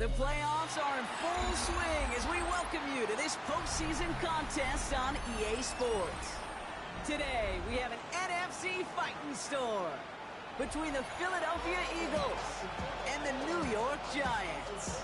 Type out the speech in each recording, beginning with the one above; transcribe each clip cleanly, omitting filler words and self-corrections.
The playoffs are in full swing as we welcome you to this postseason contest on EA Sports. Today, we have an NFC fighting storm between the Philadelphia Eagles and the New York Giants.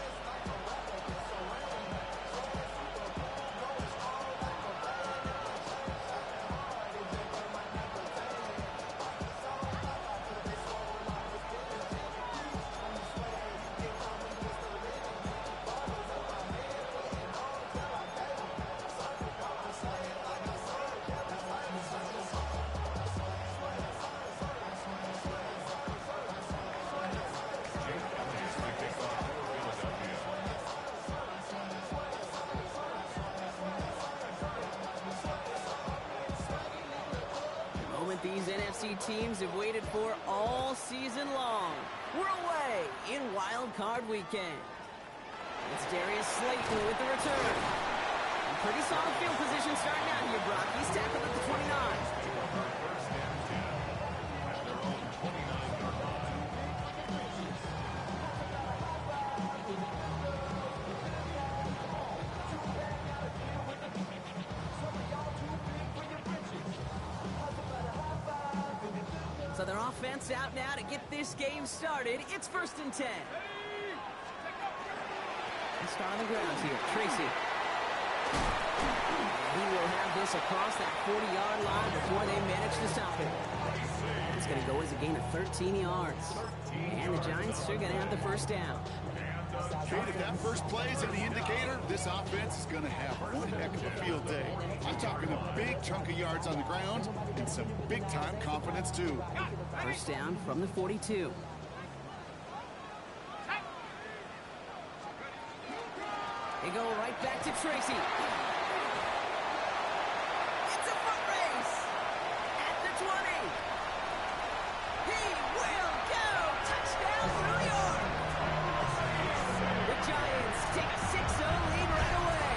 These NFC teams have waited for all season long. We're away in Wild Card Weekend. It's Darius Slayton with the return. Pretty solid field position starting out here, Brock. He's tackled at the 29. So their offense out now to get this game started. It's 1st and 10. Let's start on the ground here. Tracy. He will have this across that 40-yard line before they manage to stop it. It's going to go as a gain of 13 yards. And the Giants are going to have the first down. Kate, if that first play is any indicator, this offense is going to have one heck of a field day. I'm talking a big chunk of yards on the ground and some big-time confidence, too. First down from the 42. They go right back to Tracy. It's a foot race at the 20. He will go. Touchdown, New York. The Giants take a 6-0 lead right away.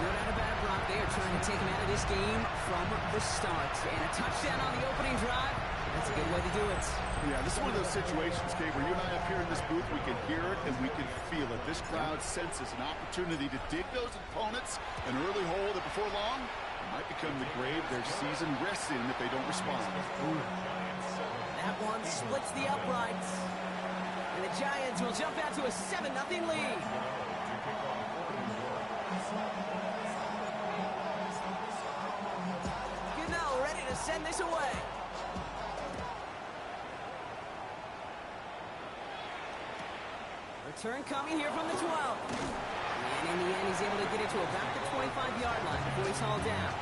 No doubt about it, Brock. They are trying to take him out of this game from the start. And a touchdown on the opening drive. That's a good way to do it. Yeah, this is one of those situations, Kate, where you and I up here in this booth, we can hear it and we can feel it. This crowd senses an opportunity to dig those opponents an early hole that before long might become the grave their season rests in if they don't respond. That one splits the uprights. And the Giants will jump out to a 7-0 lead. Goodell ready to send this away. Return coming here from the 12. And in the end, he's able to get it to about the 25-yard line before he's hauled down.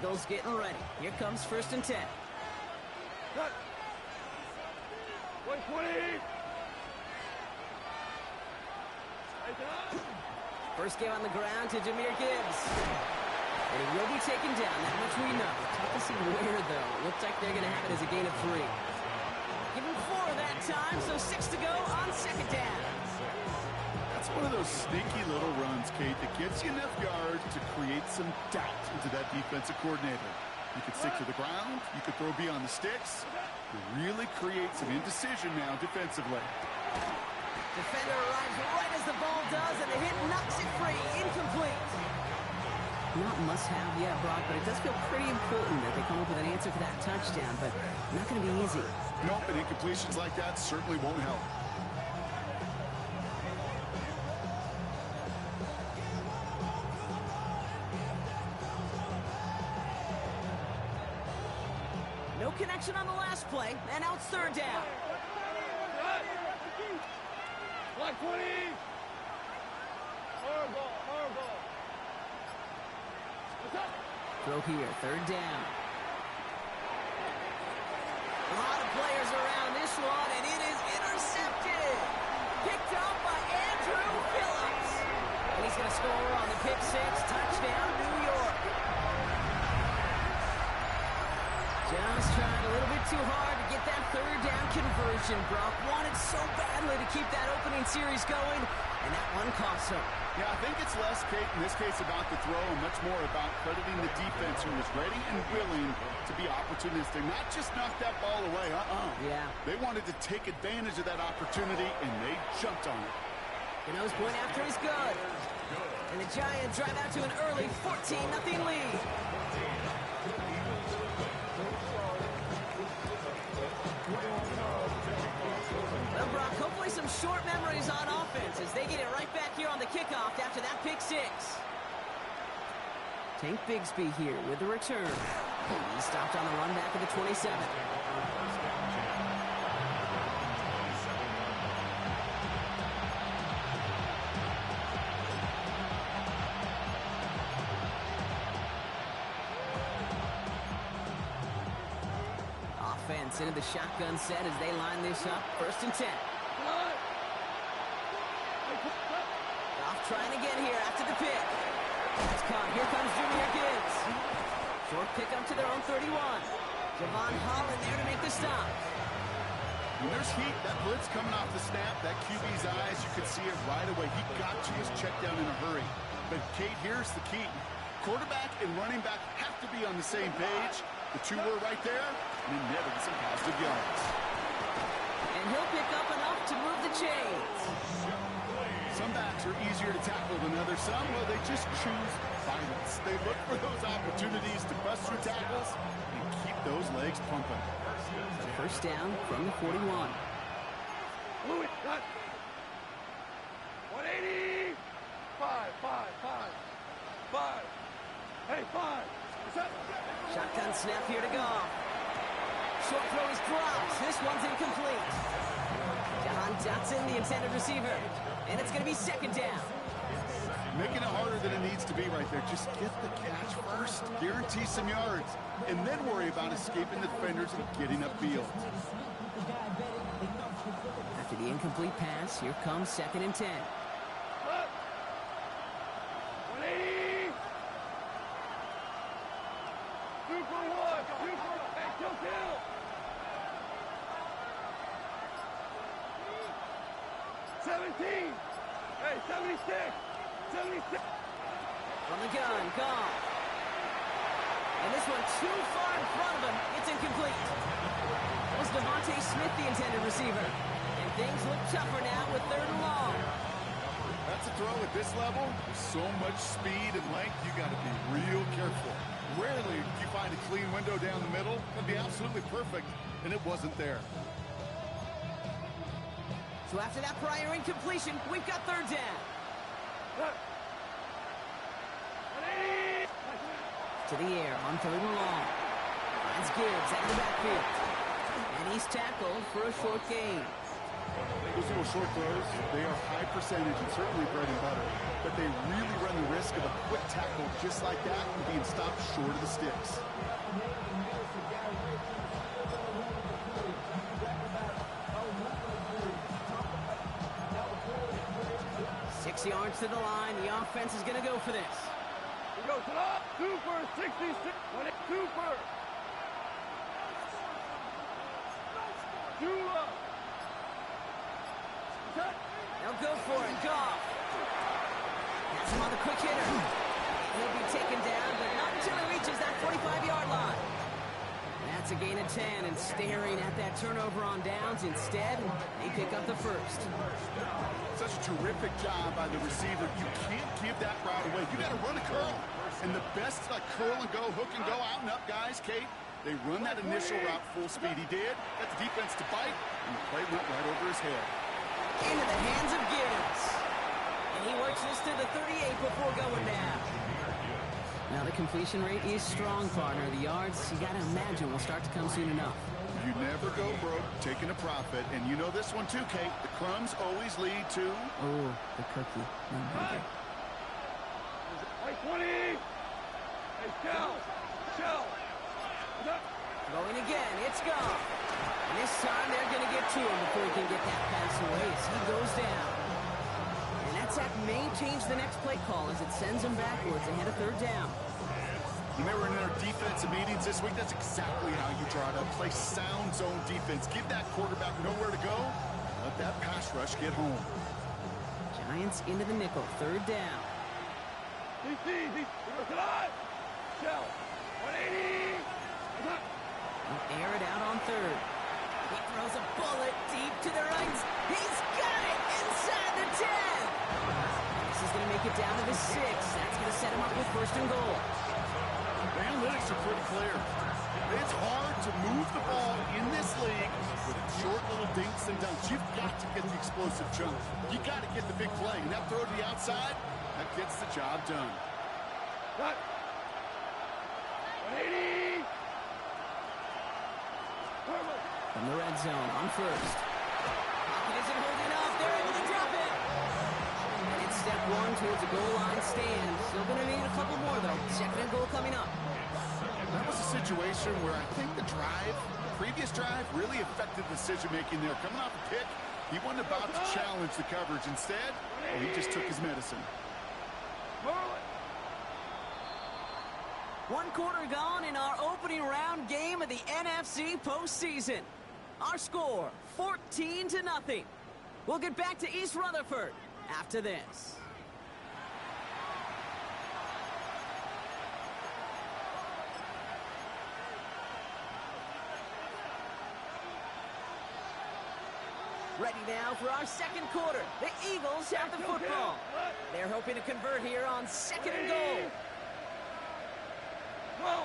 Eagles getting ready. Here comes 1st and 10. Cut. 120. First game on the ground to Jahmyr Gibbs. And he will be taken down, that much we know. Tough to see where, though. Looks like they're going to have it as a gain of 3. Give him 4 that time, so 6 to go on 2nd down. That's one of those sneaky little runs, Kate, that gets you enough yards to create some doubt into that defensive coordinator. You could stick to the ground. You could throw beyond the sticks. You really create some indecision now defensively. Defender arrives right as the ball does, and the hit knocks it free. Incomplete. Not must-have yet, Brock, but it does feel pretty important that they come up with an answer for that touchdown, but not going to be easy. Nope, and incompletions like that certainly won't help. No connection on the last play, and now it's 3rd down. Black 20. Throw here, 3rd down. A lot of players around this one, and it is intercepted. Picked up by Andrew Phillips. And he's going to score on the pick 6. Touchdown, New York. Just trying a little bit too hard to get that 3rd down conversion. Brock wanted so badly to keep that opening series going. And that one costs him. Yeah, I think it's less, Kate, in this case about the throw and much more about crediting the defense who was ready and willing to be opportunistic, not just knock that ball away. Yeah. They wanted to take advantage of that opportunity, and they jumped on it. The nose point after is good. And the Giants drive out to an early 14-0 lead. Well, Brock, hopefully some short memories on offense as they get it right back here on the kickoff after that pick six. Tank Bigsby here with the return. He stopped on the run back at the 27. Offense into the shotgun set as they line this up. 1st and 10. Goff trying again here after the pick. It's caught. Here comes Junior Gibbs. Short pick up to their own 31. Javon Holland there to make the stop. When there's heat, that blitz coming off the snap, that QB's eyes, you could see it right away. He got to his check down in a hurry. But, Kate, here's the key. Quarterback and running back have to be on the same page. The two were right there, and he netted some positive yards. And he'll pick up enough to move the chains. Some backs are easier to tackle than others. Some, well, they just choose violence. They look for those opportunities to bust through tackles and keep those legs pumping. First down from the 41. Louis, cut. 180. 5. Hey, 5. Shotgun snap here to go. Short throw is dropped. This one's incomplete. Jahan Dotson, the intended receiver. And it's going to be 2nd down. Making it harder than it needs to be right there. Just get the catch first. Guarantee some yards. And then worry about escaping the defenders and getting upfield. After the incomplete pass, here comes 2nd and 10. 180. 2 for 1. 2 for 1. Hey, kill. 17. Hey, 76. 76. From the gun, Goff. And this one too far in front of him. It's incomplete. That was Devontae Smith, the intended receiver. And things look tougher now with 3rd and long. That's a throw at this level. With so much speed and length, you got to be real careful. Rarely do you find a clean window down the middle. It'd be absolutely perfect, and it wasn't there. So after that prior incompletion, we've got 3rd down. 180. To the air on 3rd and long. Finds Gibbs out of the backfield. And he's tackled for a short gain. Those little short throws, they are high percentage and certainly bread and butter. But they really run the risk of a quick tackle just like that and being stopped short of the sticks. 6 yards to the line. The offense is going to go for this. He goes it up. 2 for 66. 2 for. 2 up. They'll go for it. Goff. Has him on the quick hitter. He'll be taken down, but not until he reaches that 45-yard line. That's a gain of 10, and staring at that turnover on downs. Instead, they pick up the first. Such a terrific job by the receiver. You can't give that route away. You got to run a curl. And the best curl and go, hook and go, out and up guys, Kate, they run that initial route full speed. He did. Got the defense to bite, and the play went right over his head. Into the hands of Gibbs. And he works this to the 38 before going down. Now the completion rate is strong, partner. The yards, you got to imagine, will start to come soon enough. You never go broke taking a profit. And you know this one too, Kate. The crumbs always lead to... Oh, the cookie. Like 20. Hey, Shell. Going again. It's gone. And this time they're going to get to him before he can get that pass away as he goes down. And that sack may change the next play call as it sends them backwards ahead of 3rd down. When they were in their defensive meetings this week, that's exactly how you draw it up. Play sound zone defense. Give that quarterback nowhere to go. Let that pass rush get home. Giants into the nickel, third down. Shell, 180. He'll air it out on third. He throws a bullet deep to the right. He's got it inside the 10. This is going to make it down to the 6. That's going to set him up with first and goal. The analytics are pretty clear. It's hard to move the ball in this league with short little dinks and dunks. You've got to get the explosive jump. You got to get the big play. And that throw to the outside, that gets the job done. Cut. 180. From the red zone on first. Pocket isn't holding up. They're able to drop it. And it's step one towards a goal line stand. Still going to need a couple more, though. Second and goal coming up. That was a situation where I think the previous drive, really affected decision-making there. Coming off a pick, he wasn't about to challenge the coverage. Instead, he just took his medicine. One quarter gone in our opening round game of the NFC postseason. Our score, 14-0. We'll get back to East Rutherford after this. Ready now for our second quarter. The Eagles have the football. They're hoping to convert here on second and goal. 12.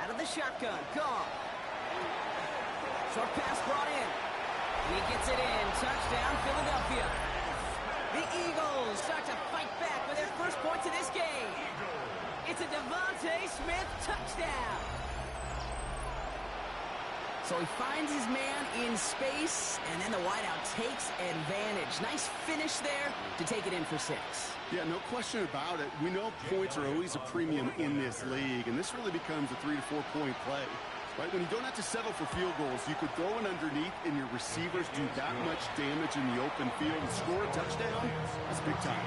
Out of the shotgun, Goff. Short pass brought in. He gets it in. Touchdown, Philadelphia. The Eagles start to fight back with their first points of this game. It's a Devontae Smith touchdown. So he finds his man in space, and then the wideout takes advantage. Nice finish there to take it in for 6. Yeah, no question about it. We know points are always a premium in this league, and this really becomes a 3 to 4 point play. Right? When you don't have to settle for field goals, you could throw it underneath, and your receivers do that much damage in the open field and score a touchdown. That's big time.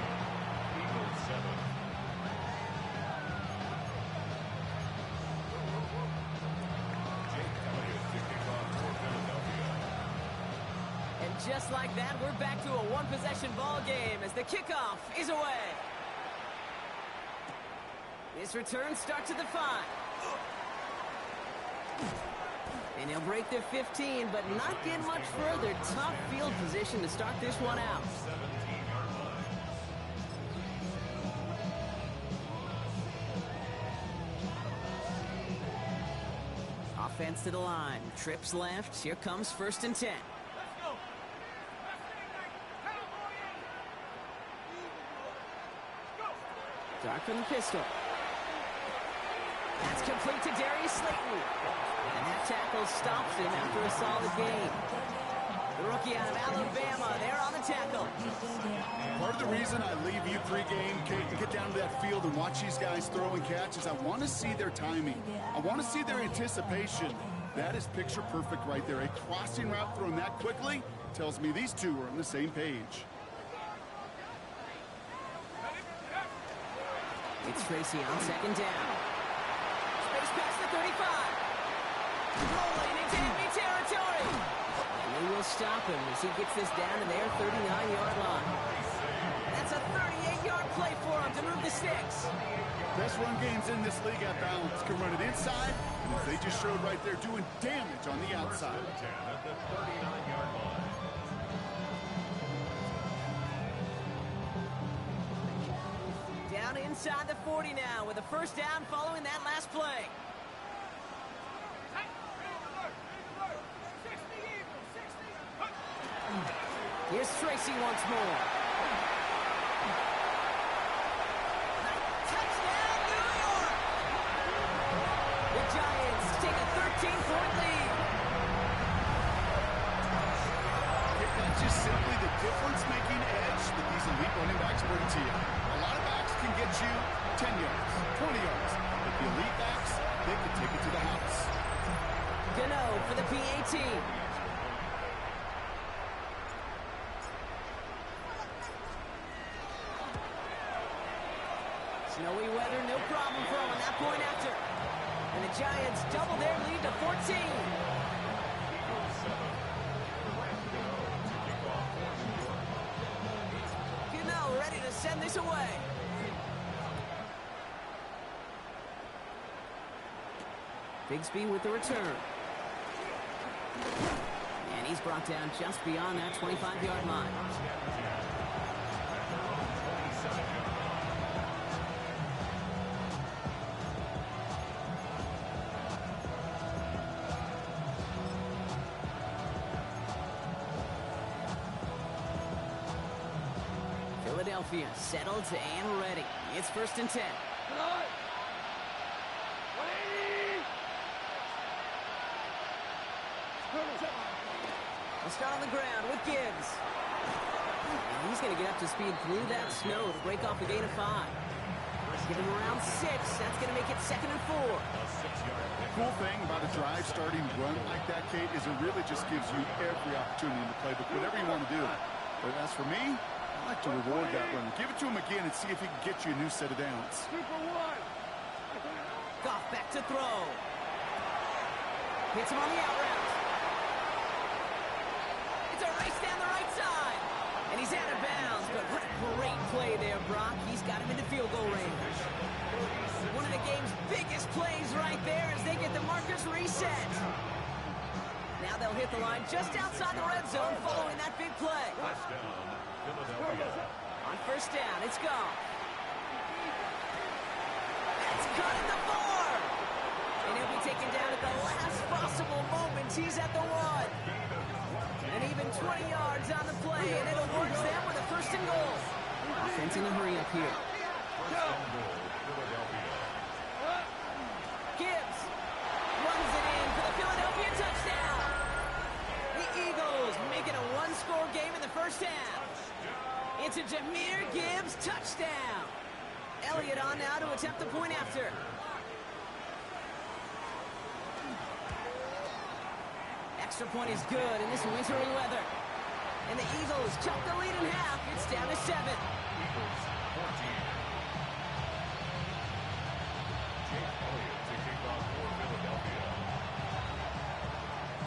Just like that, we're back to a one-possession ball game as the kickoff is away. This return starts at the 5. And he'll break the 15, but not get much further. Tough field position to start this one out. Offense to the line. Trips left. Here comes first and 10. Dark from the pistol. That's complete to Darius Slayton. And that tackle stops him after a solid game. The rookie out of Alabama, there on the tackle. Part of the reason I leave you pregame, Kate, and get down to that field and watch these guys throw and catch is I want to see their timing. I want to see their anticipation. That is picture perfect right there. A crossing route thrown that quickly tells me these two are on the same page. It's Tracy on second down. Space past the 35. Rolling into enemy territory. And they will stop him as he gets this down to their 39-yard line. That's a 38-yard play for him to move the sticks. Best run games in this league at balance. Can run it inside, and as they just showed right there, doing damage on the outside. At the 39-yard line. Down inside the 40 now with a first down following that last play. Here's Tracy once more. Touchdown, New York! The Giants take a 13-point lead. That's just simply the difference-making edge that these elite running backs bring to you. A lot of backs can get you 10 yards, 20 yards. But the elite backs, they can take it to the house. Gano for the PAT. Snowy weather, no problem for him on that point after. And the Giants double their lead to 14. send this away. Bigsby with the return. And he's brought down just beyond that 25-yard line. Philadelphia settled and ready. It's 1st and 10. We'll start on the ground with Gibbs. And he's going to get up to speed through that snow to break off a gain of 5. Give him around 6. That's going to make it 2nd and 4. Cool thing about a drive starting run like that, Kate, is it really just gives you every opportunity in the playbook, whatever you want to do. But as for me, I like to reward that run. Give it to him again and see if he can get you a new set of downs. Goff back to throw. Hits him on the out route. It's a race down the right side. And he's out of bounds, but what a great play there, Brock. He's got him into field goal range. One of the game's biggest plays right there as they get the markers reset. Now they'll hit the line just outside the red zone following that big play. On 1st down, it's Goff. It's cut at the 4. And he'll be taken down at the last possible moment. He's at the 1. And even 20 yards on the play, and it awards them with a 1st and goal. Offense in a hurry up here. Gibbs runs it in for the Philadelphia touchdown. The Eagles make it a one-score game in the 1st half. It's a Jahmyr Gibbs touchdown. Elliott on now to attempt the point after. Extra point is good in this wintry weather. And the Eagles chop the lead in half. It's down to 7. Eagles 14. Jake Elliott to kick off for Philadelphia.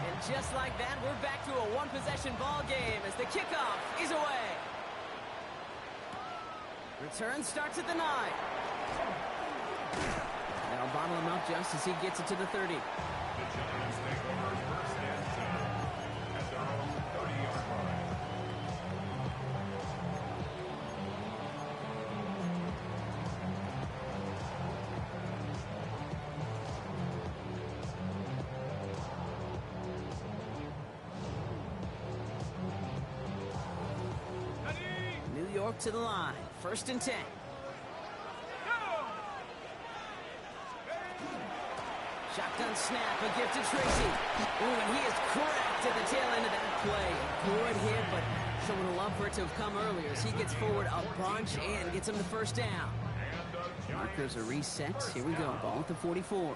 And just like that, we're back to a one-possession ball game as the kickoff is away. Return starts at the 9. They'll bottle him up just as he gets it to the 30. The Giants take over 1st and 10 at their own 30-yard line. New York to the line. 1st and 10. Shotgun snap, a gift to Tracy. Ooh, and he is cracked at the tail end of that play. Good hit, but someone would love for it to have come earlier as he gets forward a bunch and gets him the 1st down. Markers are reset. Here we go. Ball at the 44.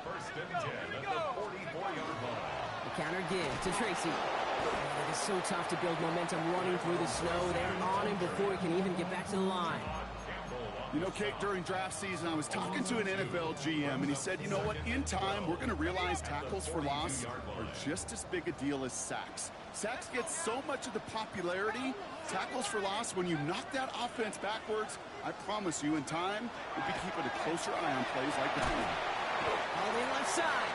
1st and 10 at the 44-yard line. The counter give to Tracy. It is so tough to build momentum running through the snow. They're on him before he can even get back to the line. You know, Kate, during draft season, I was talking to an NFL GM, and he said, you know what, in time, we're going to realize tackles for loss are just as big a deal as sacks. Sacks get so much of the popularity. Tackles for loss, when you knock that offense backwards, I promise you, in time, we'll be keeping a closer eye on plays like that one. On the left side.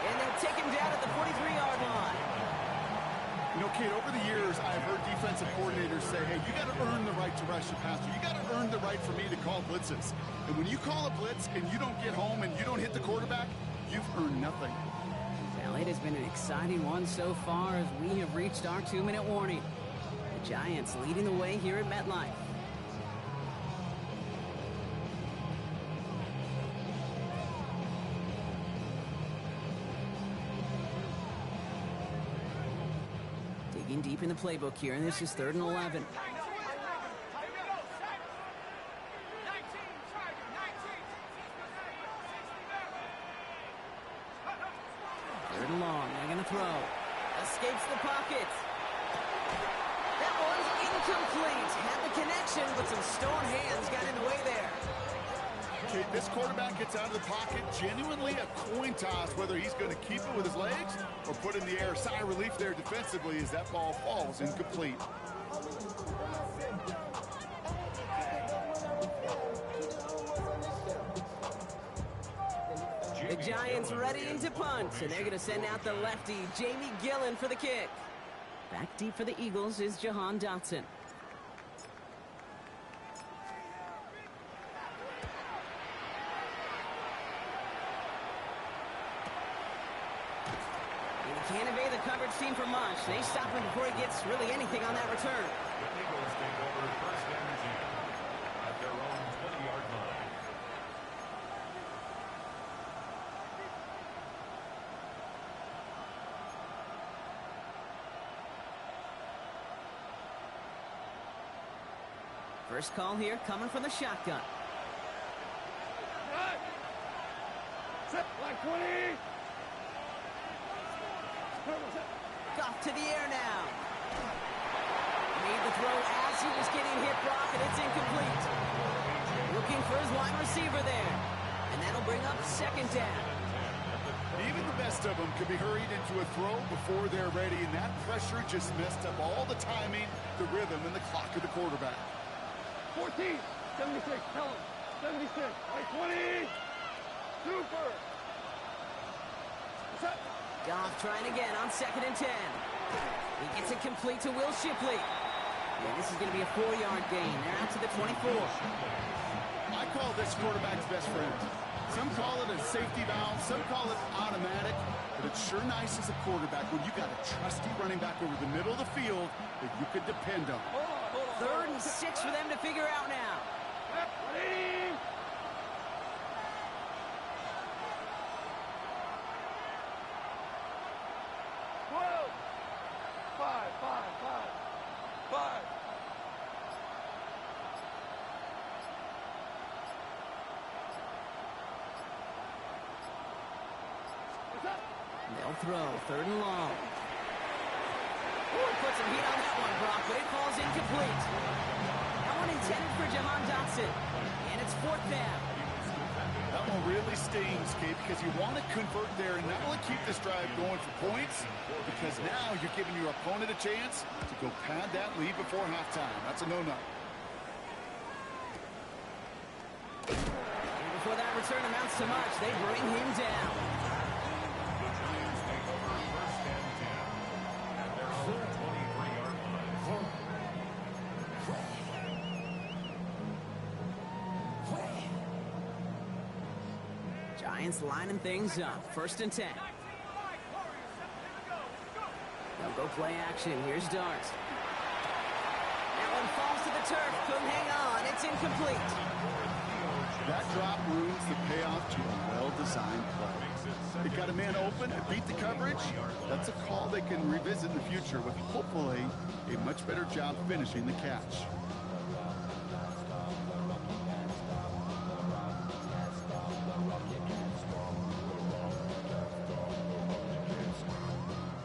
And they'll take him down at the 43-yard line. You know, Kate, over the years, I've heard defensive coordinators say, hey, you got to earn the right to rush the passer. You got to earn the right for me to call blitzes. And when you call a blitz and you don't get home and you don't hit the quarterback, you've earned nothing. Well, it has been an exciting one so far as we have reached our 2-minute warning. The Giants leading the way here at MetLife. Digging deep in the playbook here, and this is 3rd and 11. 3rd and long. They're going to throw. Escapes the pocket. That one's incomplete. Had the connection, but some stone hands got in the way there. Okay, this quarterback gets out of the pocket, genuinely a coin toss, whether he's going to keep it with his legs or put it in the air. Sigh of relief there defensively as that ball falls incomplete. The Giants readying to punt, and they're going to send out the lefty, Jamie Gillen, for the kick. Back deep for the Eagles is Jahan Dotson. He can't evade the coverage team for much. They stop him before he gets really anything on that return. The Eagles take over first and 10 at their own 20-yard line. First call here coming from the shotgun. Right. Set. Like 20. Off to the air now. Made the throw as he was getting hit, Brock, and it's incomplete. Looking for his wide receiver there. And that'll bring up second down. Even the best of them could be hurried into a throw before they're ready, and that pressure just messed up all the timing, the rhythm, and the clock of the quarterback. 14. 76. Tell him. 76. Like 20. Super. Set. Goff trying again on second and 10. He gets it complete to Will Shipley. Yeah, this is going to be a 4-yard gain. They're out to the 24. I call this quarterback's best friend. Some call it a safety valve, some call it automatic, but it's sure nice as a quarterback when you got a trusty running back over the middle of the field that you could depend on. Third and 6 for them to figure out now. Ready. 12. 5. 5. 5. 5. What's up? They'll throw. Third and long. Ooh, put some heat on that one, Brock, but it falls incomplete. That one intended for Jahan Dotson. And it's fourth down. That one really stings, Kate, because you want to convert there and not only keep this drive going for points, because now you're giving your opponent a chance to go pad that lead before halftime. That's a no-no. And before that return amounts to much, they bring him down. The Giants take over first and 10 at their own 23-yard line. Giants lining things up. First and 10. They'll go play action. Here's Dart. That one falls to the turf. Couldn't hang on. It's incomplete. That drop ruins the payoff to a well-designed play. It got a man open, it beat the coverage. That's a call they can revisit in the future with hopefully a much better job finishing the catch.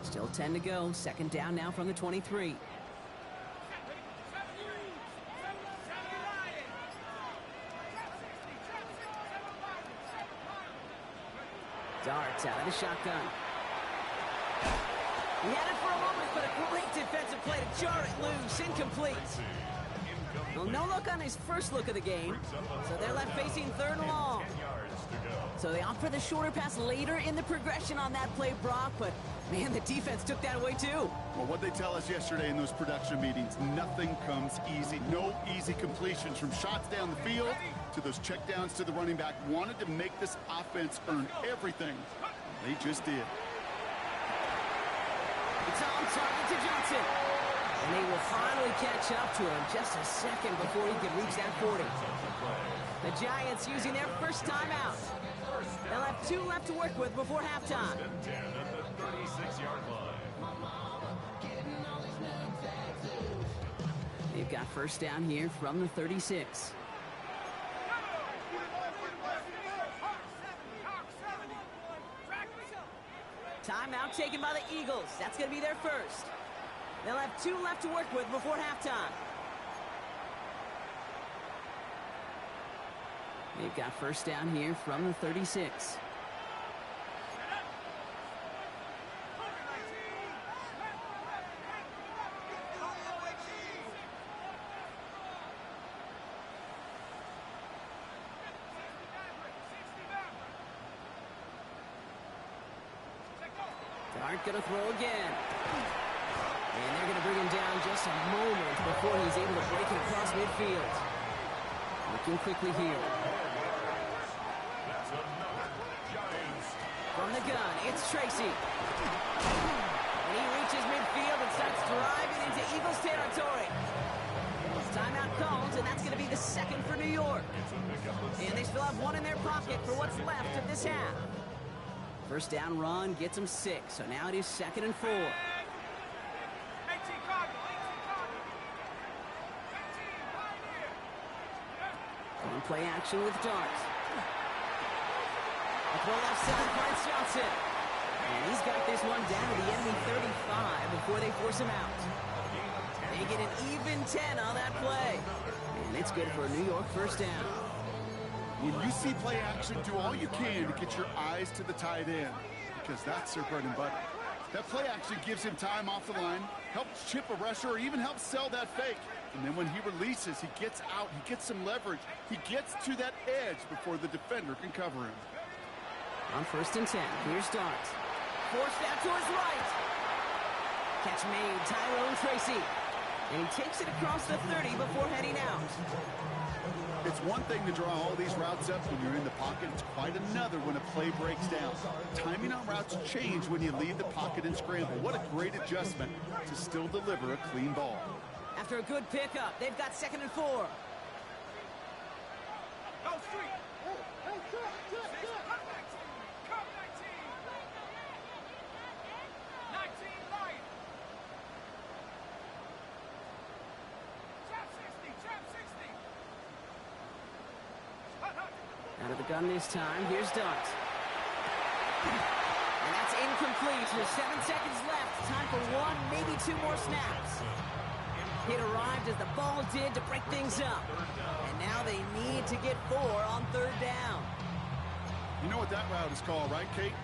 Still 10 to go. Second down now from the 23. Darts out of the shotgun. He had it for a moment, but a great defensive play to jar it loose. Incomplete. Well, no look on his first look of the game, so they're left facing third and long. So they opt for the shorter pass later in the progression on that play, Brock, but man, the defense took that away too. Well, what they tell us yesterday in those production meetings, nothing comes easy. No easy completions from shots down the field to those checkdowns to the running back. Wanted to make this offense earn everything. They just did. It's on target to Johnson. And they will finally catch up to him just a second before he can reach that 40. The Giants using their first timeout. They'll have 2 left to work with before halftime. 10 at the 36-yard line. They've got first down here from the 36. Timeout taken by the Eagles. That's going to be their first. They'll have 2 left to work with before halftime. They've got first down here from the 36. aren't going to throw again. And they're going to bring him down just a moment before he's able to break it across midfield. Looking quickly here. From the gun, it's Tracy. And he reaches midfield and starts driving into Eagles territory. Timeout called, and that's going to be the second for New York. And they still have one in their pocket for what's left of this half. First down run gets them 6, so now it is 2nd and 4. And play action with Dart. A throw left side finds Johnson. And he's got this one down to the enemy 35 before they force him out. They get an even 10 on that play. And it's good for a New York first down. When you see play action, do all you can to get your eyes to the tight end, because that's their bread and butter. That play action gives him time off the line, helps chip a rusher, or even helps sell that fake. And then when he releases, he gets out, he gets some leverage. He gets to that edge before the defender can cover him. On 1st and 10, here's Dart. Forced out to his right. Catch made, Tyrone Tracy. And he takes it across the 30 before heading out. It's one thing to draw all these routes up when you're in the pocket. It's quite another when a play breaks down. Timing on routes change when you leave the pocket and scramble. What a great adjustment to still deliver a clean ball. After a good pickup, they've got 2nd and 4. Go street. Out of the gun this time, here's Dart. And that's incomplete with 7 seconds left. Time for 1, maybe 2 more snaps. Hit arrived as the ball did to break things up. And now they need to get 4 on 3rd down. You know what that route is called, right, Kate?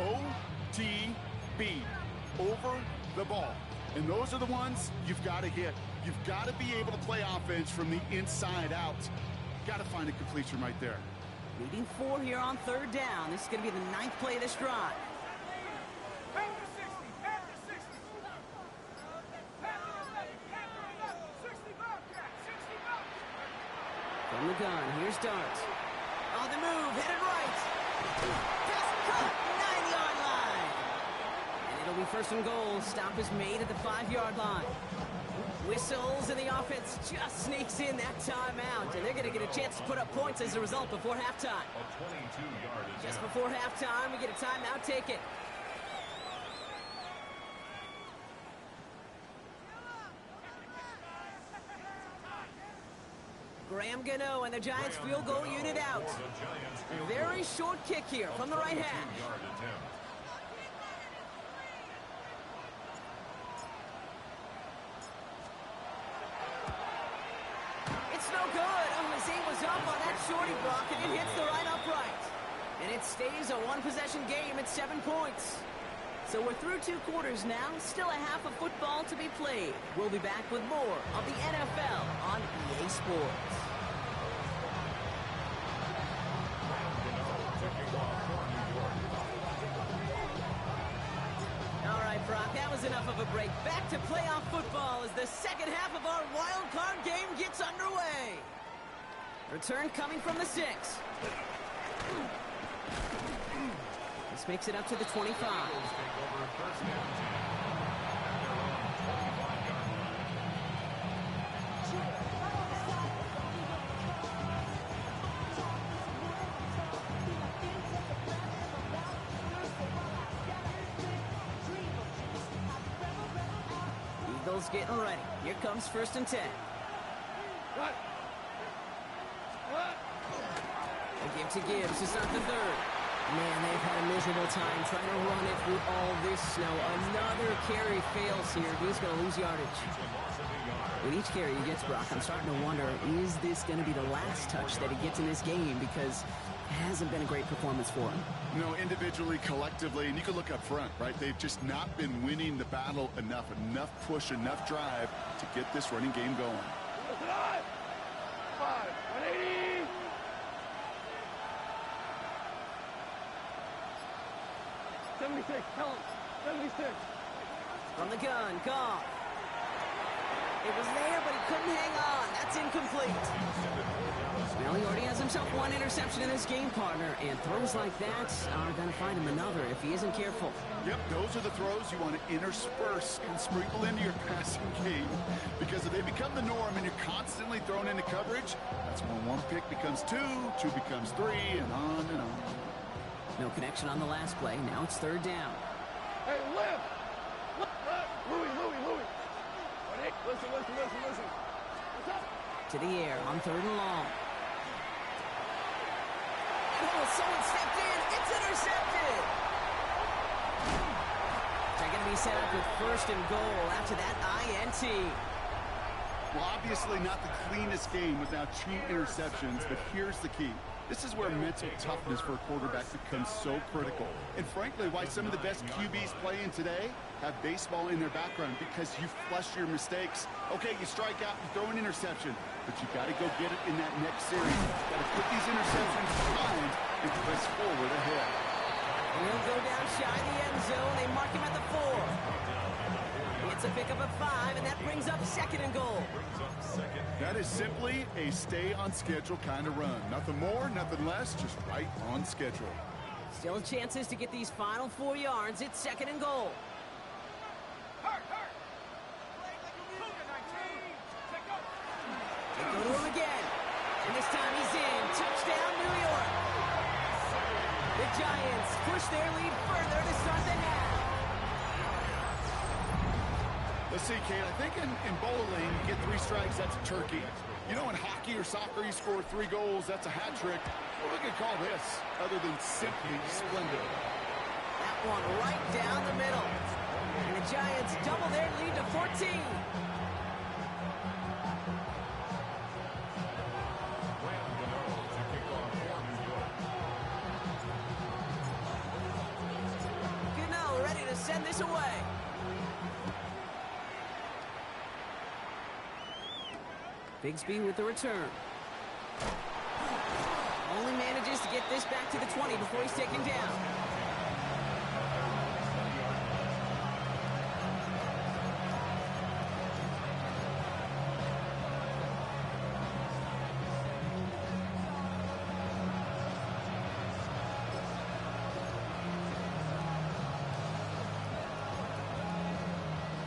OTB, over the ball. And those are the ones you've got to hit. You've got to be able to play offense from the inside out. Got to find a completion right there. Leading 4 here on 3rd down. This is going to be the 9th play of this drive. From the gun, here's Dart. On the move, headed right. Just cut, 9-yard line. And it'll be 1st and goal. Stop is made at the 5-yard line. Whistles, and the offense just sneaks in that timeout. And they're going to get a chance to put up points as a result before halftime. Just before halftime, we get a timeout taken. Graham Gano and the Giants field goal unit out. A very short kick here from the right hash. It's no good. Oh, his aim was up on that shorty block, and it hits the right upright. And it stays a one-possession game at 7 points. So we're through 2 quarters now, still a half of football to be played. We'll be back with more of the NFL on EA Sports. All right, Brock, that was enough of a break. Back to playoff football as the second half of our wild card game gets underway. Return coming from the 6. This makes it up to the 25. Eagles getting ready. Here comes 1st and 10. A give to Gibbs to start the 3rd. Man, they've had a miserable time trying to run it through all this snow. Another carry fails here. He's going to lose yardage. With each carry he gets, Brock, I'm starting to wonder, is this going to be the last touch that he gets in this game? Because it hasn't been a great performance for him. You know, individually, collectively, and you can look up front, right? They've just not been winning the battle enough push, enough drive to get this running game going. 180. Tell him. 76. From the gun, Goff. It was there, but he couldn't hang on. That's incomplete. Well, he already has himself one interception in this game, partner, and throws like that are going to find him another if he isn't careful. Yep, those are the throws you want to intersperse and sprinkle into your passing game, because if they become the norm and you're constantly thrown into coverage, that's when one pick becomes two becomes three, and on and on. No connection on the last play. Now it's third down. Hey, lift! Louis. Listen. What's up? To the air on third and long. Oh, someone stepped in. It's intercepted. They're going to be set up with first and goal after that INT. Well, obviously not the cleanest game without 2 interceptions, but here's the key. This is where mental toughness for a quarterback becomes so critical. And frankly, why some of the best QBs playing today have baseball in their background, because you flush your mistakes. Okay, you strike out, you throw an interception, but you got to go get it in that next series. Got to put these interceptions behind and press forward ahead. He'll go down shy of the end zone. They mark him at the 4. It's a pickup of 5, and that brings up second and goal. That is simply a stay-on-schedule kind of run. Nothing more, nothing less, just right on schedule. Still chances to get these final 4 yards. It's second and goal. They go to him again. And this time he's in. Touchdown, New York. The Giants push their lead further to start the half. Let's see, Kate, I think in bowling, you get 3 strikes, that's a turkey. You know, in hockey or soccer, you score 3 goals, that's a hat trick. What we could call this, other than simply splendid? That one right down the middle. And the Giants double their lead to 14. Gano ready to send this away. Bigsby with the return. Only manages to get this back to the 20 before he's taken down.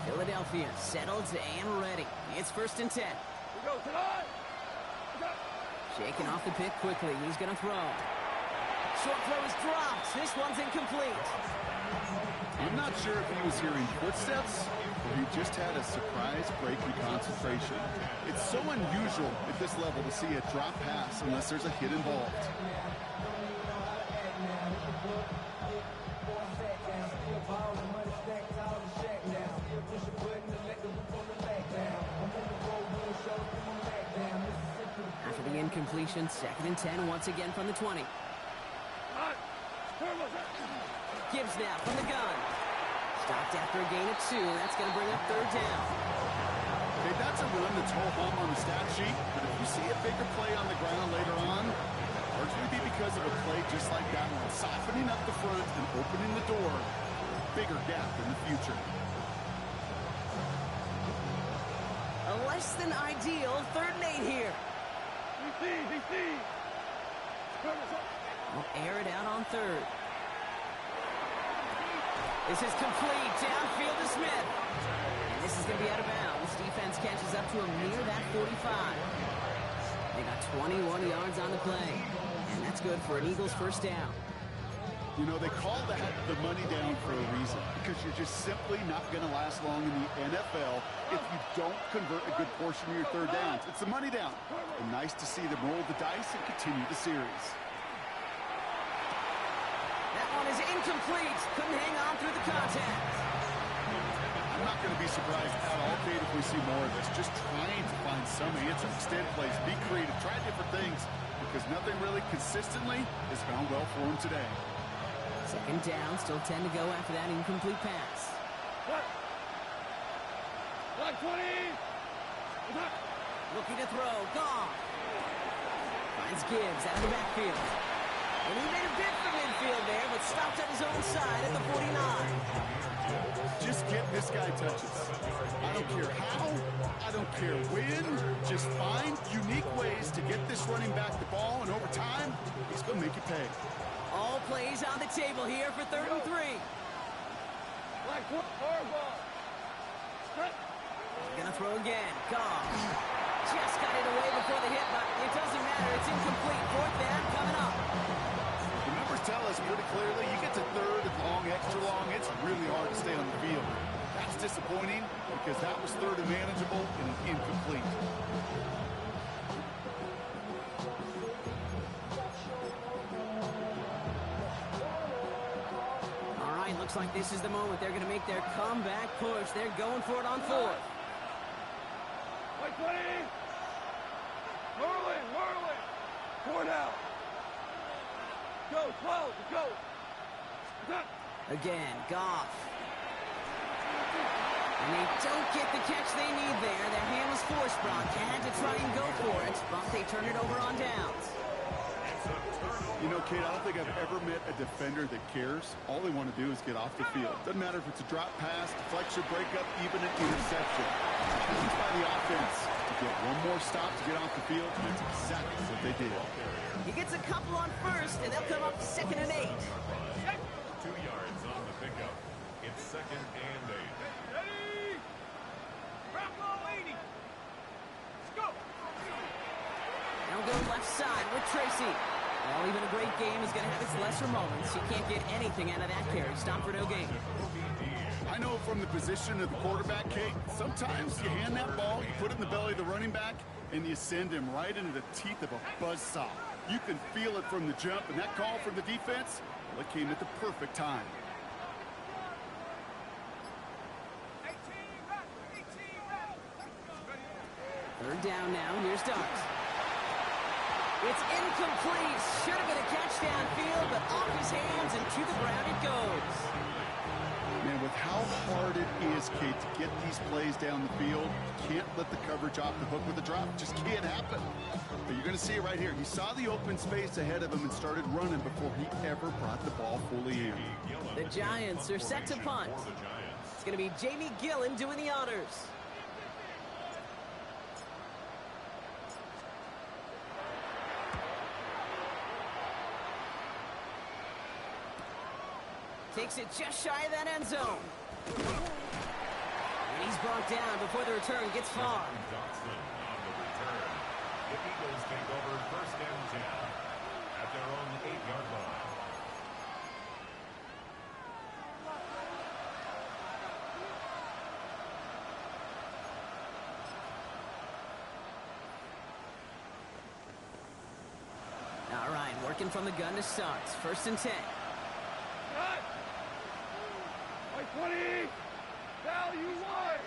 Philadelphia settled and ready. It's first and 10. Go tonight. Shaking off the pick quickly. He's going to throw. Short throw is dropped. This one's incomplete. I'm not sure if he was hearing footsteps or he just had a surprise break in concentration. It's so unusual at this level to see a drop pass unless there's a hit involved. After the incompletion, second and 10 once again from the 20. Gibbs now from the gun. Stopped after a gain of 2. That's going to bring up third down. Okay, that's a run that's ho-hum on the stat sheet, but if you see a bigger play on the ground later on, largely be because of a play just like that one, softening up the front and opening the door, bigger gap in the future. A less than ideal third and 8 here. DC. We'll air it out on third. This is complete. Downfield to Smith. And this is going to be out of bounds. Defense catches up to him near that 45. They got 21 yards on the play. And that's good for an Eagles first down. You know, they call that the money down for a reason, because you're just simply not going to last long in the NFL if you don't convert a good portion of your third downs. It's the money down. And nice to see them roll the dice and continue the series. That one is incomplete. Couldn't hang on through the contact. I'm not going to be surprised at all, Kate, if we see more of this. Just trying to find some answer. Extend plays, be creative, try different things, because nothing really consistently has gone well for him today. Second down, still 10 to go after that incomplete pass. Like 20. Looking to throw, gone. Finds Gibbs out of the backfield. And he made a bid for midfield there, but stopped on his own side at the 49. Just get this guy touches. I don't care how, I don't care when. Just find unique ways to get this running back the ball, and over time, he's going to make you pay. All plays on the table here for 3rd and 3. Black foot, hard ball. Gonna throw again. Goff. Just got it away before the hit, but it doesn't matter. It's incomplete. 4th down coming up. The numbers tell us pretty clearly, you get to 3rd and long, extra long, it's really hard to stay on the field. That's disappointing because that was 3rd and manageable and incomplete. All right, looks like this is the moment. They're going to make their comeback push. They're going for it on 4th. White 20. Whirling. 4 down. Go, 12, go. Again, Goff. And they don't get the catch they need there. Their hand was forced, Brock. Had to try and go for it, but they turn it over on downs. You know, Kate, I don't think I've ever met a defender that cares. All they want to do is get off the field. Doesn't matter if it's a drop pass, deflection, breakup, even an interception. Challenged by the offense to get one more stop to get off the field, and that's exactly what they did. He gets a couple on 1st, and they'll come up 2nd and 8. 2 yards on the pickup. It's 2nd and 8. Ready? Grab ball 80. Let's go. Now go left side with Tracy. Well, even a great game is going to have its lesser moments. You can't get anything out of that carry. Stop for no gain. I know from the position of the quarterback, Kate, sometimes you hand that ball, you put it in the belly of the running back, and you send him right into the teeth of a buzzsaw. You can feel it from the jump, and that call from the defense, well, it came at the perfect time. 3rd down now. Here's Dux. It's incomplete. Should have been a catch downfield, but off his hands and to the ground it goes. Man, with how hard it is, Kate, to get these plays down the field, you can't let the coverage off the hook with a drop. It just can't happen. But you're going to see it right here. He saw the open space ahead of him and started running before he ever brought the ball fully in. The Giants are set to punt. It's going to be Jamie Gillen doing the honors. Takes it just shy of that end zone. And he's brought down before the return gets far. Johnson on the return. The Eagles take over 1st and 10 at their own 8-yard line. All right, working from the gun to start. 1st and 10. Cut. White 20. Value wide.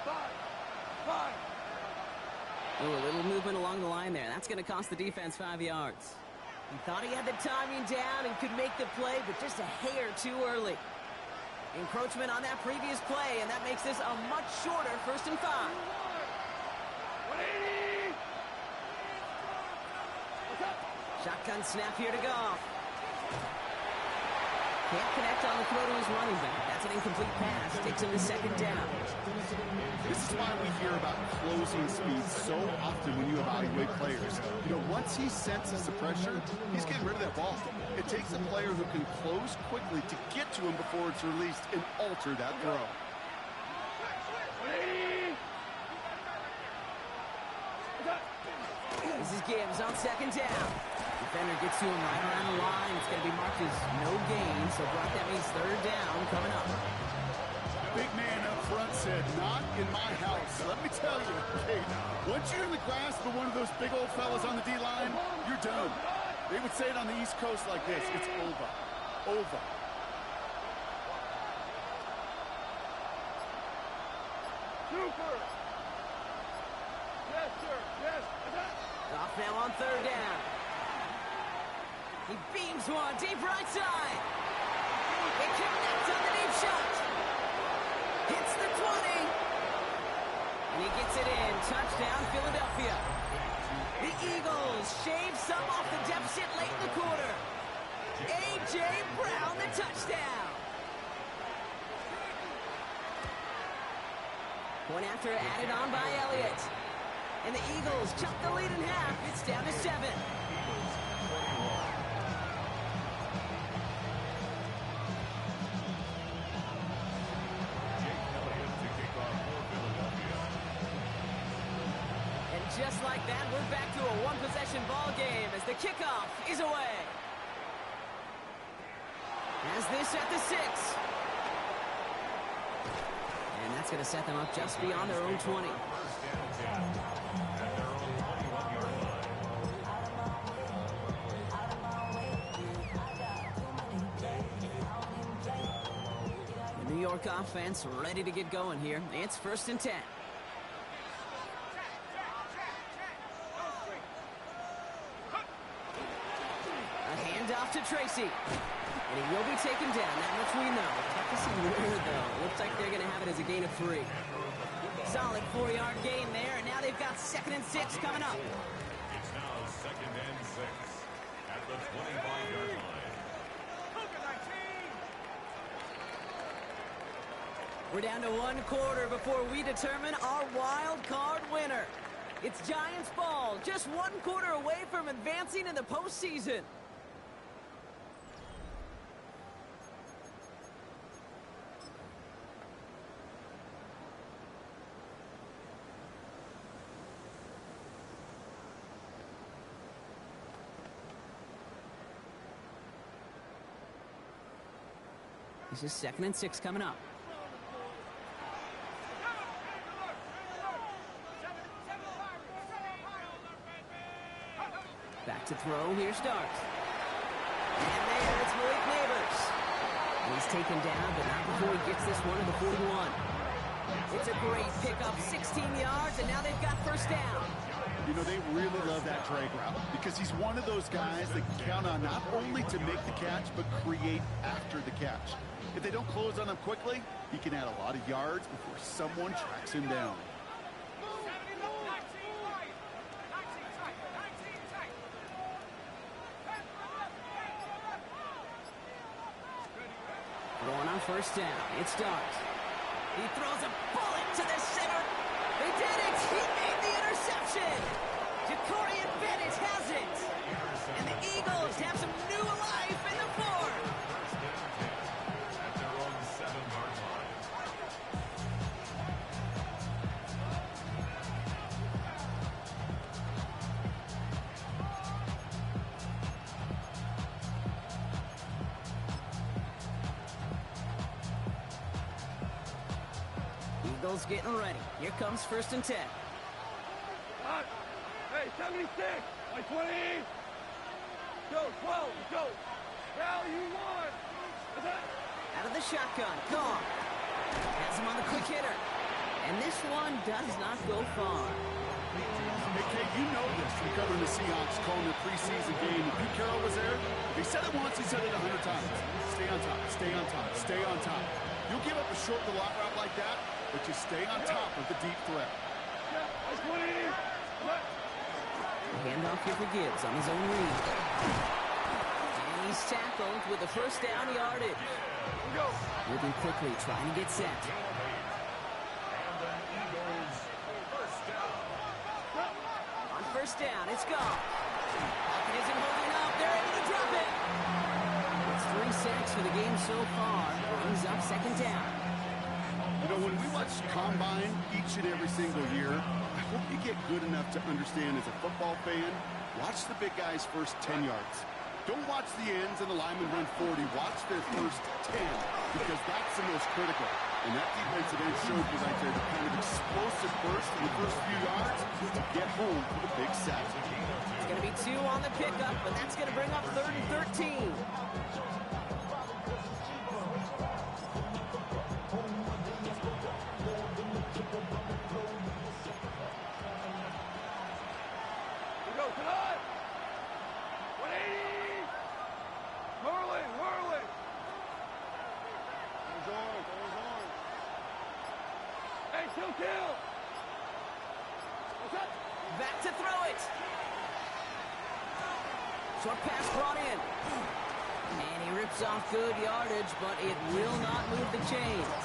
5. Ooh, a little movement along the line there. That's going to cost the defense 5 yards. He thought he had the timing down and could make the play, but just a hair too early. Encroachment on that previous play, and that makes this a much shorter 1st and 5. 180. Shotgun snap here to Goff. Can't connect on the throw to his running back. That's an incomplete pass. Takes him to 2nd down. This is why we hear about closing speed so often when you evaluate players. You know, once he senses the pressure, he's getting rid of that ball. It takes a player who can close quickly to get to him before it's released and alter that throw. 180. This is Gibbs on 2nd down. Defender gets to him right around the line. It's going to be marked as no gain. So, Brock, that means 3rd down coming up. Big man up front said, not in my house. Let me tell you, Kate, once you're in the grasp of one of those big old fellas on the D-line, you're done. They would say it on the East Coast like this. It's over. Over. Super. Yes, sir. Yes. Off now on 3rd down. He beams one deep right side. They connect on the deep shot. Hits the 20. And he gets it in. Touchdown, Philadelphia. The Eagles shave some off the deficit late in the quarter. A.J. Brown, the touchdown. Point after added on by Elliott. And the Eagles chop the lead in half. It's down to 7. And just like that, we're back to a one-possession ball game as the kickoff is away. As this at the 6. And that's going to set them up just beyond their own 20. The New York offense ready to get going here. It's 1st and 10. A handoff to Tracy. And he will be taken down, that much we know. Tough to see where, though. Looks like they're going to have it as a gain of 3. Solid 4-yard gain there, and now they've got 2nd and 6 coming up. It's now 2nd and 6 at the 25-yard line. We're down to 1 quarter before we determine our wild card winner. It's Giants ball, just 1 quarter away from advancing in the postseason. This is 2nd and 6 coming up. Back to throw. Here starts. And there, it's Malik Neighbors. He's taken down, but not before he gets this one to the 41. It's a great pickup, 16 yards, and now they've got 1st down. You know, they really love that drag route because he's one of those guys that can count on not only to make the catch, but create after the catch. If they don't close on him quickly, he can add a lot of yards before someone tracks him down. Going on 1st down. It's Dart. He throws a bullet to the center. They did it. He made the interception. Jacorian Bennett has it. And the Eagles have some new life in the 4. At their own 7-yard line. Eagles getting ready. Here comes 1st and 10. Hey, 76! Like 20! Go, 12, go! Now you won! Out of the shotgun. Gone. Has him on the quick hitter. And this one does not go far. Hey, Kate, you know this from covering the Seahawks, calling their preseason game. When Pete Carroll was there, if he said it once, he said it 100 times. Stay on top, stay on top, stay on top. You'll give up a short to lot route like that, but you stay on top of the deep threat. Handoff here for Gibbs on his own read. And he's tackled with the 1st down yardage. Moving quickly, trying to get set. And the Eagles 1st down. On 1st down, it's gone. Pocket isn't holding up. They're able to drop it. It's 3 sacks for the game so far. Brings up 2nd down. You know, when we watch Combine each and every single year, I hope you get good enough to understand as a football fan, watch the big guys' first 10 yards. Don't watch the ends and the linemen run 40. Watch their first 10 because that's the most critical. And that defensive end showed you right there the kind of explosive burst in the first few yards to get home for the big sack. It's going to be 2 on the pickup, but that's going to bring up 3rd and 13. back to throw it. Short pass brought in. And he rips off good yardage, but it will not move the chains.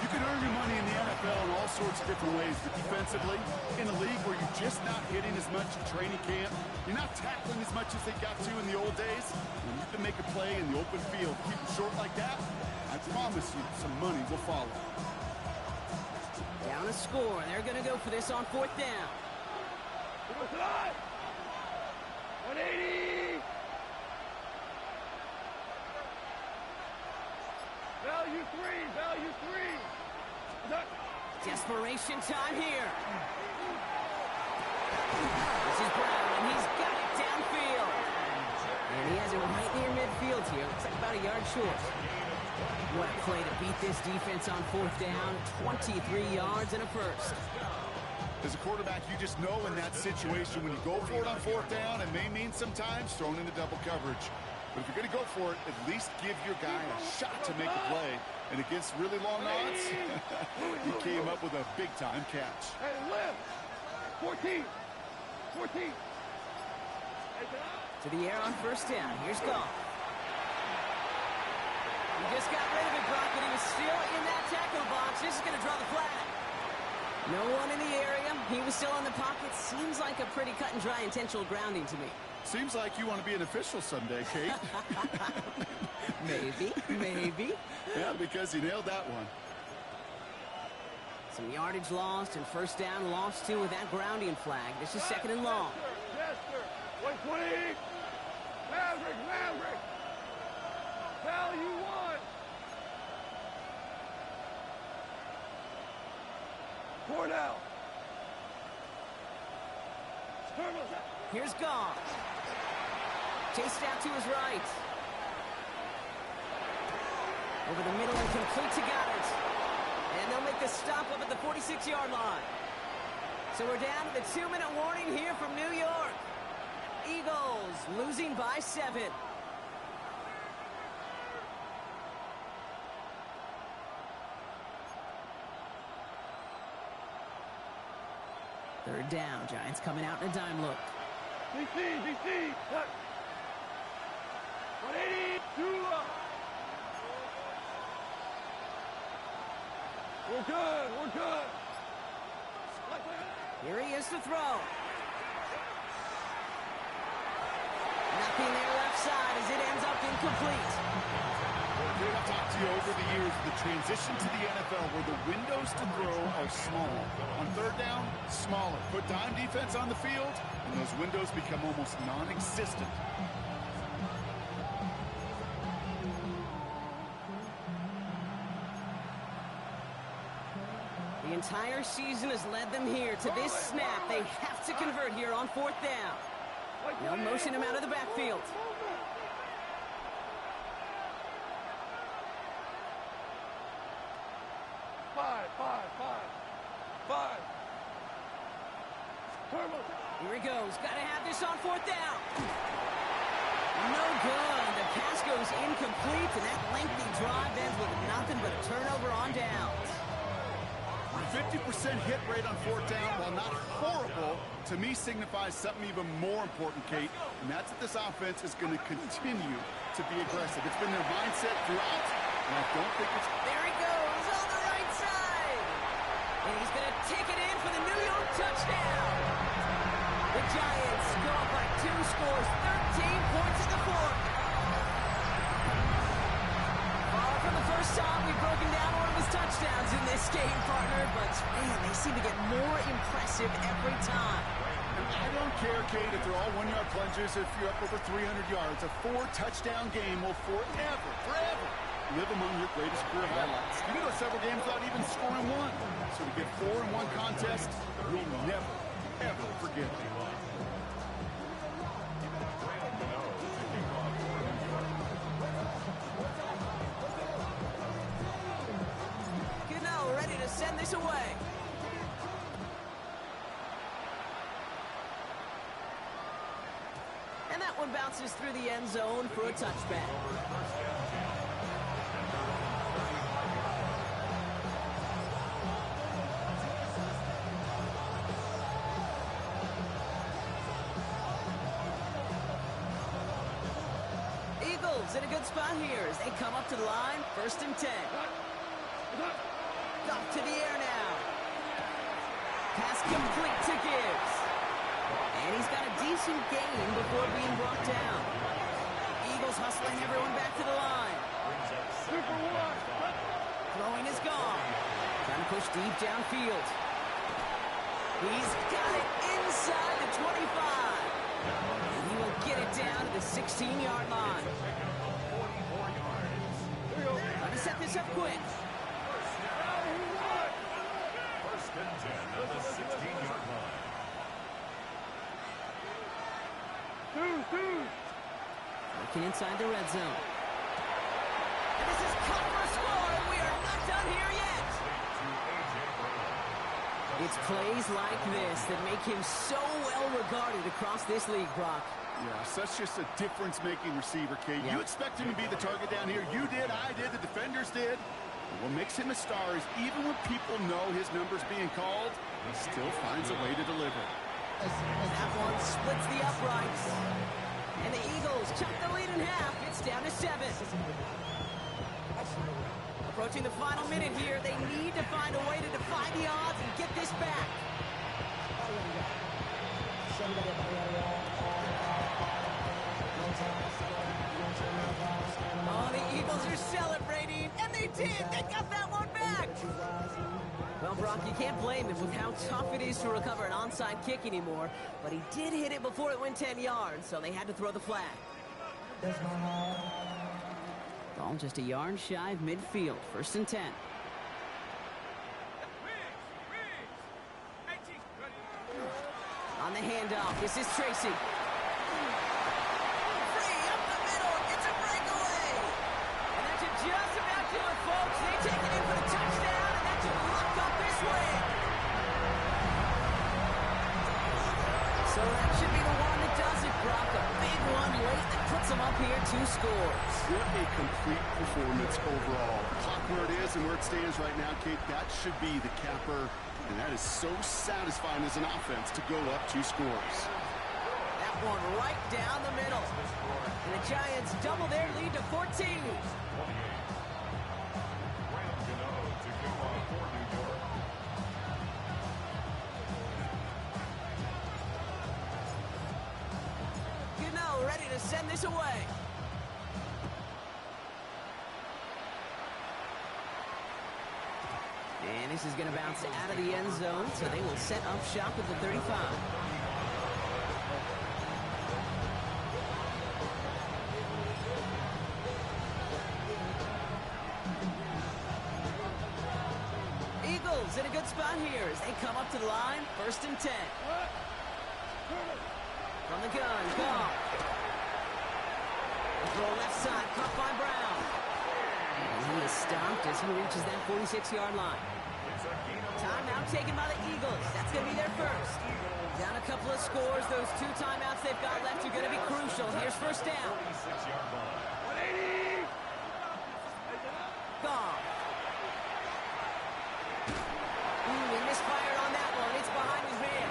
You can earn your money in the NFL in all sorts of different ways, but defensively, in a league where you're just not hitting as much in training camp, you're not tackling as much as they got to in the old days, when you can make a play in the open field, keep it short like that, I promise you some money will follow. Down a score. They're going to go for this on 4th down. 180! Value three! Desperation time here. This is Brown, and he's got it downfield. And he has it right near midfield here. Looks like about a yard short. What a play to beat this defense on 4th down. 23 yards and a first. As a quarterback, you just know in that situation when you go for it on 4th down, it may mean sometimes thrown into double coverage. But if you're going to go for it, at least give your guy a shot to make a play. And against really long odds, he came up with a big-time catch. Hey, left! 14! To the air on 1st down. Here's Goff. He just got rid of it, Brock, but he was still in that tackle box. This is going to draw the flag. No one in the area. He was still in the pocket. Seems like a pretty cut-and-dry intentional grounding to me. Seems like you want to be an official someday, Kate. Maybe. Yeah, because you nailed that one. Some yardage lost and 1st down lost too with that grounding flag. This is 2nd and long. Yes, sir. 120! Maverick! Value 1! 4 down. Here's Goff. Chased out to his right. Over the middle and complete to Goddard. And they'll make the stop up at the 46-yard line. So we're down to the 2-minute warning here from New York. Eagles losing by 7. Third down. Giants coming out in a dime look. DC! 182! We're good! Here he is to throw. Nothing there left side as it ends up incomplete. I've talked to you over the years of the transition to the NFL where the windows to throw are small. On 3rd down, smaller. Put dime defense on the field, and those windows become almost non-existent. The entire season has led them here to this snap. They have to convert here on 4th down. They'll motion him out of the backfield. Five. Here he goes. Got to have this on 4th down. No good. The pass goes incomplete, and that lengthy drive ends with nothing but a turnover on downs. 50% hit rate on 4th down, while not horrible, to me signifies something even more important, Kate, and that's that this offense is going to continue to be aggressive. It's been their mindset throughout, and I don't think it's... There he goes on the right side. And he's going to take it in for the New York touchdown. The Giants go up by 2 scores, 13 points in the 4th. Far from the first time we've broken down one of his touchdowns in this game, partner, but man, they seem to get more impressive every time. I don't care, Kate, if they're all 1-yard plungers, if you're up over 300 yards. A 4-touchdown game will forever live among your greatest career highlights. You know, several games without even scoring one. So to get 4 in one contest, you'll never, ever forget it. Cano ready to send this away. And that one bounces through the end zone for a touchback. Eagles in a good spot here as they come up to the line, 1st and 10. Off to the air now. Pass complete to Gibbs. And he's got a decent gain before being brought down. Eagles hustling everyone back to the line. Throwing is gone. Trying to push deep downfield. He's got it inside the 25. And he will get it down to the 16-yard line. Trying to set this up quick. First and 10 at the 16-yard line. Looking inside the red zone. And this is caught for a score. We are not done here yet. It's plays like this that make him so well regarded across this league, Brock. Yeah, such just a difference-making receiver, Kate. Yep. You expect him to be the target down here. You did, I did, the defenders did. And what makes him a star is even when people know his number's being called, he still finds a way to deliver. That one splits the uprights. And the Eagles cut the lead in half. It's down to 7. Approaching the final minute here, they need to find a way to defy the odds and get this back. Oh, the Eagles are celebrating, and they did. They got that one back. Well, Brock, you can't blame him with how tough it is to recover an onside kick anymore, but he did hit it before it went 10 yards, so they had to throw the flag. Ball just a yard shy of midfield, 1st and 10. On the handoff, this is Tracy. Free up the middle, it's a breakaway. And that should just about do it, folks. They take it in for the touchdown, and that should lock up this win. So that should be the one that does it, Brock. A big one late that puts them up here 2 scores. What a complete performance overall. The clock where it is and where it stands right now, Kate, that should be the capper. And that is so satisfying as an offense to go up 2 scores. That one right down the middle. And the Giants double their lead to 14. Gano ready to send this away. And this is going to bounce out of the end zone, so they will set up shop at the 35. Eagles in a good spot here as they come up to the line, 1st and 10. From the gun, Goff. Throw left side, caught by Brown. And he is stopped as he reaches that 46-yard line. Timeout taken by the Eagles. That's going to be their first. Down a couple of scores. Those 2 timeouts they've got left are going to be crucial. Here's 1st down. 180! Goff. He misfired on that one. It's behind his man.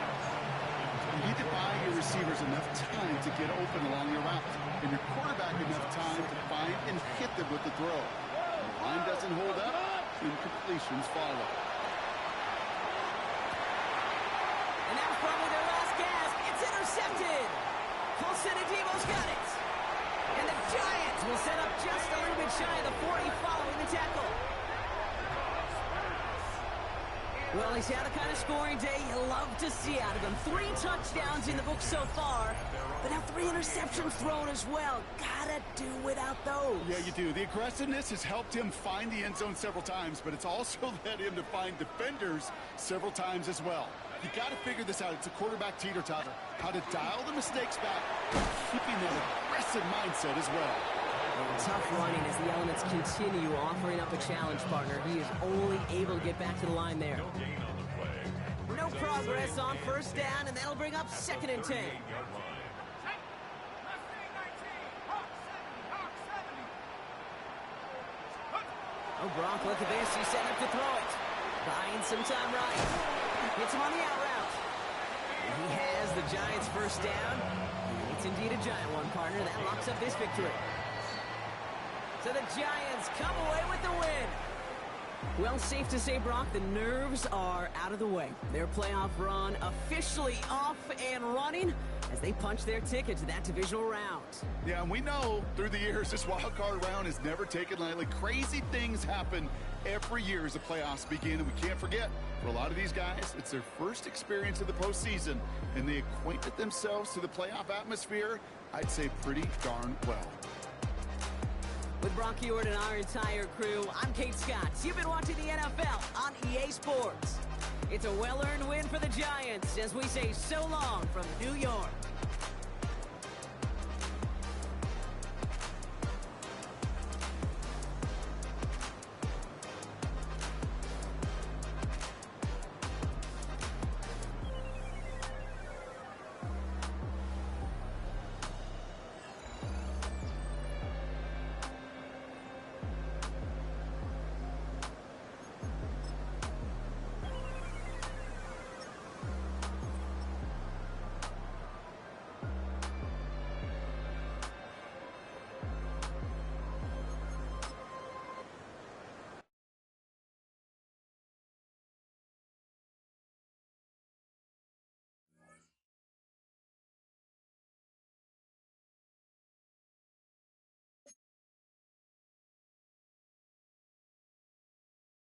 You need to buy your receivers enough time to get open along your route, and your quarterback enough time to find and hit them with the throw. When the line doesn't hold up, incompletions follow. And that was probably their last gasp. It's intercepted. Paulson Adebo's got it. And the Giants will set up just a little bit shy of the 40 following the tackle. Well, he's had a kind of scoring day you love to see out of him. 3 touchdowns in the book so far, but now 3 interceptions thrown as well. Gotta do without those. Yeah, you do. The aggressiveness has helped him find the end zone several times, but it's also led him to find defenders several times as well. You got to figure this out. It's a quarterback teeter-totter. How to dial the mistakes back, keeping that aggressive mindset as well. And tough running as the elements continue offering up a challenge partner. He is only able to get back to the line there. No progress on 1st down, and that'll bring up 2nd and 10. Oh, Brock, look at this. He's setting up to throw it. Buying some time right. Hits him on the out route. And he has the Giants' 1st down. And it's indeed a giant one, partner. That locks up this victory. So the Giants come away with the win. Well, safe to say, Brock, the nerves are out of the way. Their playoff run officially off and running as they punch their ticket to that divisional round. Yeah, and we know through the years this wild card round is never taken lightly. Crazy things happen every year as the playoffs begin, and we can't forget, for a lot of these guys, it's their first experience of the postseason, and they acquainted themselves to the playoff atmosphere, I'd say pretty darn well. With Brock Ewart and our entire crew, I'm Kate Scott. You've been watching the NFL on EA Sports. It's a well-earned win for the Giants as we say so long from New York.